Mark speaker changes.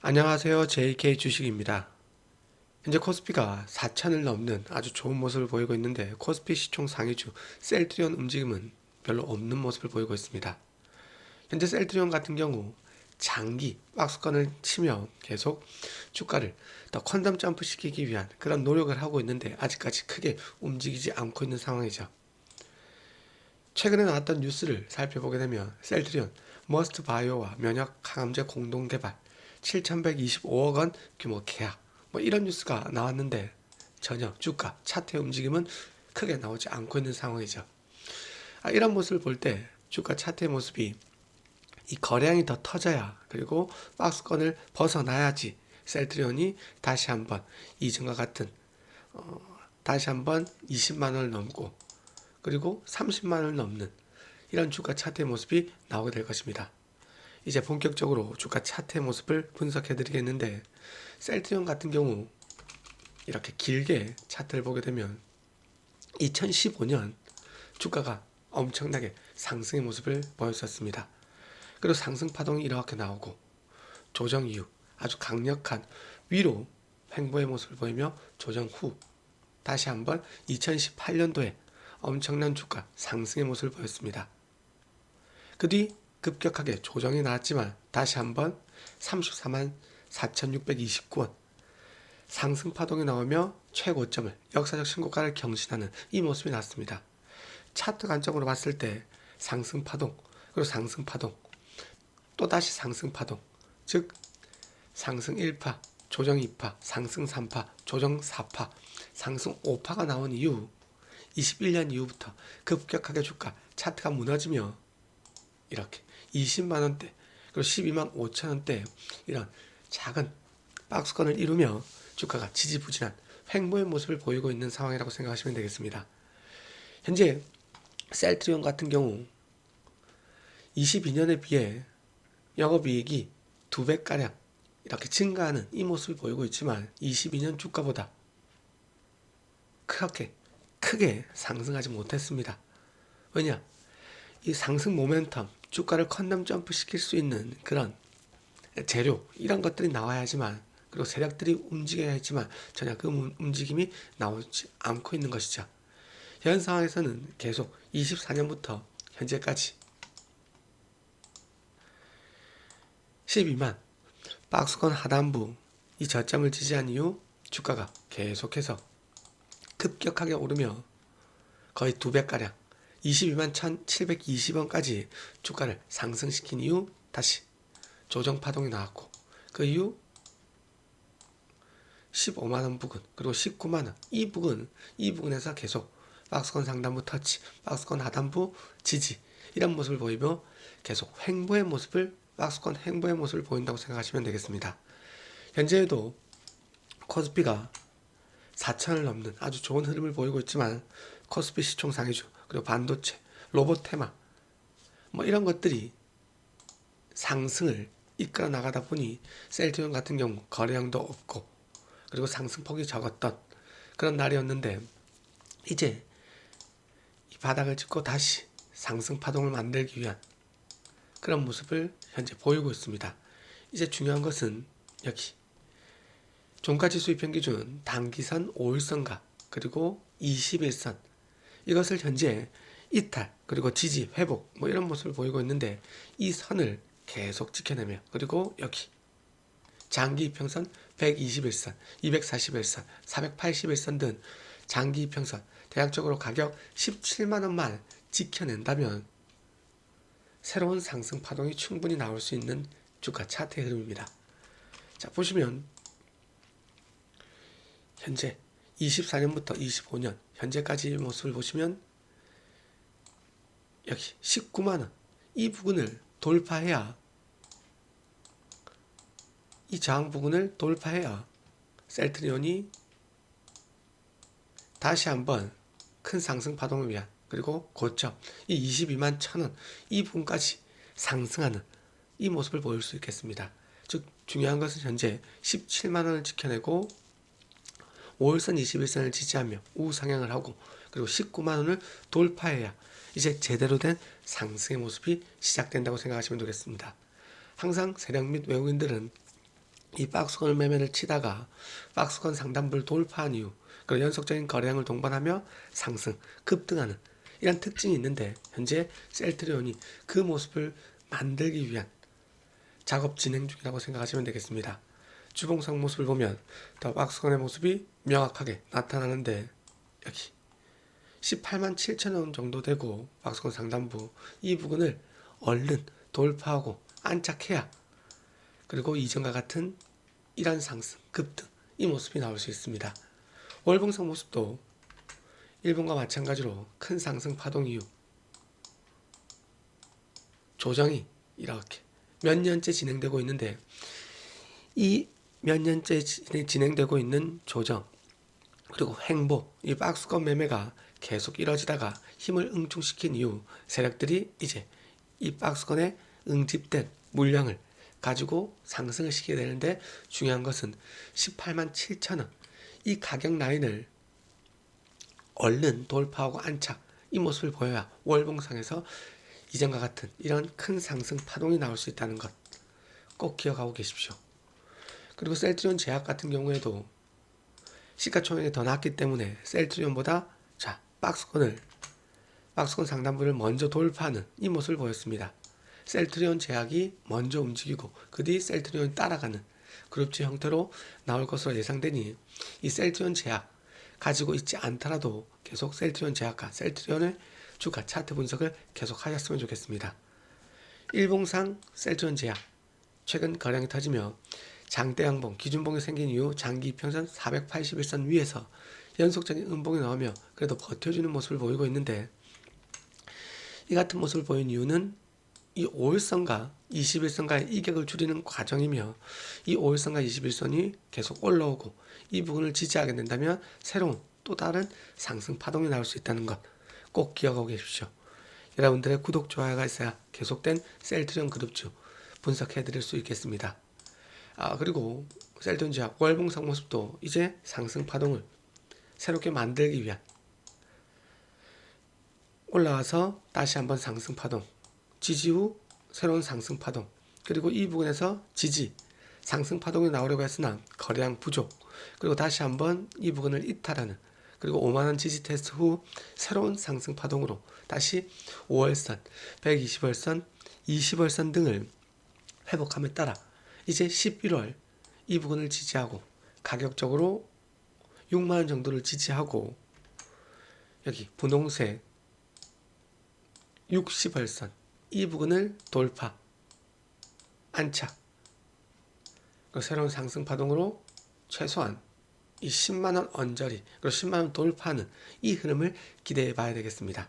Speaker 1: 안녕하세요. JK 주식입니다. 현재 코스피가 4천을 넘는 아주 좋은 모습을 보이고 있는데 코스피 시총 상위주 셀트리온 움직임은 별로 없는 모습을 보이고 있습니다. 현재 셀트리온 같은 경우 장기 박스권을 치며 계속 주가를 더 퀀텀 점프 시키기 위한 그런 노력을 하고 있는데 아직까지 크게 움직이지 않고 있는 상황이죠. 최근에 나왔던 뉴스를 살펴보게 되면 셀트리온 머스트 바이오와 면역 항암제 공동 개발 7,125억 원 규모 계약 이런 뉴스가 나왔는데 전혀 주가 차트의 움직임은 크게 나오지 않고 있는 상황이죠. 이런 모습을 볼 때 주가 차트의 모습이 이 거래량이 더 터져야 그리고 박스권을 벗어나야지 셀트리온이 다시 한번 이전과 같은 다시 한번 20만 원을 넘고 그리고 30만 원을 넘는 이런 주가 차트의 모습이 나오게 될 것입니다. 이제 본격적으로 주가 차트의 모습을 분석해 드리겠는데 셀트리온 같은 경우 이렇게 길게 차트를 보게 되면 2015년 주가가 엄청나게 상승의 모습을 보였었습니다. 그리고 상승 파동이 이렇게 나오고 조정 이후 아주 강력한 위로 횡보의 모습을 보이며 조정 후 다시 한번 2018년도에 엄청난 주가 상승의 모습을 보였습니다. 그 뒤 급격하게 조정이 나왔지만 다시 한번 34만 4,629원 상승 파동이 나오며 최고점을 역사적 신고가를 경신하는 이 모습이 났습니다. 차트 관점으로 봤을 때 상승 파동 그리고 상승 파동 또다시 상승 파동 즉 상승 1파 조정 2파 상승 3파 조정 4파 상승 5파가 나온 이후 21년 이후부터 급격하게 주가 차트가 무너지며 이렇게 20만원대 그리고 12만 5천원대 이런 작은 박스권을 이루며 주가가 지지부진한 횡보의 모습을 보이고 있는 상황이라고 생각하시면 되겠습니다. 현재 셀트리온 같은 경우 22년에 비해 영업이익이 2배가량 이렇게 증가하는 이 모습을 보이고 있지만 22년 주가보다 그렇게 크게 상승하지 못했습니다. 왜냐? 이 상승 모멘텀, 주가를 컨덤 점프 시킬 수 있는 그런 재료, 이런 것들이 나와야지만, 그리고 세력들이 움직여야 했지만, 전혀 그 움직임이 나오지 않고 있는 것이죠. 현 상황에서는 계속 24년부터 현재까지 12만 박스권 하단부 이 저점을 지지한 이후 주가가 계속해서 급격하게 오르며 거의 2배가량 22만 1,720원까지 주가를 상승시킨 이후 다시 조정 파동이 나왔고 그 이후 15만원 부근 그리고 19만원 이 부근에서 계속 박스권 상단부 터치 박스권 하단부 지지 이런 모습을 보이며 계속 횡보의 모습을 박스권 횡보의 모습을 보인다고 생각하시면 되겠습니다. 현재에도 코스피가 4천을 넘는 아주 좋은 흐름을 보이고 있지만 코스피 시총 상위주 그리고 반도체, 로봇 테마 이런 것들이 상승을 이끌어 나가다 보니 셀트리온 같은 경우 거래량도 없고 그리고 상승폭이 적었던 그런 날이었는데 이제 이 바닥을 짚고 다시 상승 파동을 만들기 위한 그런 모습을 현재 보이고 있습니다. 이제 중요한 것은 여기 종가지수 이평기준 단기선 5일선과 그리고 21선 이것을 현재 이탈 그리고 지지 회복 이런 모습을 보이고 있는데 이 선을 계속 지켜내며 그리고 여기 장기 이평선 121선, 241선, 481선 등 장기 이평선 대략적으로 가격 17만원만 지켜낸다면 새로운 상승 파동이 충분히 나올 수 있는 주가 차트의 흐름입니다. 자 보시면 현재 24년부터 25년 현재까지의 모습을 보시면 여기 19만원 이 부분을 돌파해야 이 저항 부분을 돌파해야 셀트리온이 다시 한번 큰 상승 파동을 위한 그리고 고점 이 22만 1천원 이 부분까지 상승하는 이 모습을 보일 수 있겠습니다. 즉 중요한 것은 현재 17만원을 지켜내고 5일선 21선을 지지하며 우상향을 하고 그리고 19만원을 돌파해야 이제 제대로 된 상승의 모습이 시작된다고 생각하시면 되겠습니다. 항상 세력 및 외국인들은 이 박스권 매매를 치다가 박스권 상단부를 돌파한 이후 그 연속적인 거래량을 동반하며 상승, 급등하는 이런 특징이 있는데 현재 셀트리온이 그 모습을 만들기 위한 작업 진행 중이라고 생각하시면 되겠습니다. 주봉상 모습을 보면 더 박스권의 모습이 명확하게 나타나는데 여기 18만 7천 원 정도 되고 박스권 상단부 이 부분을 얼른 돌파하고 안착해야 그리고 이전과 같은 이런 상승, 급등 이 모습이 나올 수 있습니다. 월봉상 모습도 일본과 마찬가지로 큰 상승 파동 이후 조정이 이렇게 몇 년째 진행되고 있는데 이 몇 년째 진행되고 있는 조정 그리고 횡보 이 박스권 매매가 계속 이뤄지다가 힘을 응축시킨 이후 세력들이 이제 이 박스권에 응집된 물량을 가지고 상승을 시키게 되는데 중요한 것은 18만 7천 원 이 가격 라인을 얼른 돌파하고 안착 이 모습을 보여야 월봉상에서 이전과 같은 이런 큰 상승 파동이 나올 수 있다는 것 꼭 기억하고 계십시오. 그리고 셀트리온 제약 같은 경우에도 시가총액이 더 낮기 때문에 셀트리온보다 박스권 상단부를 먼저 돌파하는 이 모습을 보였습니다. 셀트리온 제약이 먼저 움직이고 그 뒤 셀트리온이 따라가는 그룹지 형태로 나올 것으로 예상되니 이 셀트리온 제약 가지고 있지 않더라도 계속 셀트리온 제약과 셀트리온의 주가 차트 분석을 계속 하셨으면 좋겠습니다. 일봉상 셀트리온 제약 최근 거량이 터지며 장대 양봉, 기준봉이 생긴 이후 장기 이평선 481선 위에서 연속적인 음봉이 나오며 그래도 버텨주는 모습을 보이고 있는데 이 같은 모습을 보인 이유는 이 5일선과 21선과의 이격을 줄이는 과정이며 이 5일선과 21선이 계속 올라오고 이 부분을 지지하게 된다면 새로운 또 다른 상승 파동이 나올 수 있다는 것 꼭 기억하고 계십시오. 여러분들의 구독, 좋아요가 있어야 계속된 셀트리온 그룹주 분석해 드릴 수 있겠습니다. 그리고 셀트리온 제약 월봉상 모습도 이제 상승 파동을 새롭게 만들기 위한 올라와서 다시 한번 상승 파동 지지 후 새로운 상승 파동 그리고 이 부분에서 지지 상승 파동이 나오려고 했으나 거래량 부족 그리고 다시 한번 이 부분을 이탈하는 그리고 5만원 지지 테스트 후 새로운 상승 파동으로 다시 5월선, 120월선, 20월선 등을 회복함에 따라 이제 11월 이 부분을 지지하고 가격적으로 6만원 정도를 지지하고 여기 분홍색 60월선 이 부분을 돌파 안착 새로운 상승 파동으로 최소한 이 10만원 언저리 그리고 10만원 돌파하는 이 흐름을 기대해 봐야 되겠습니다.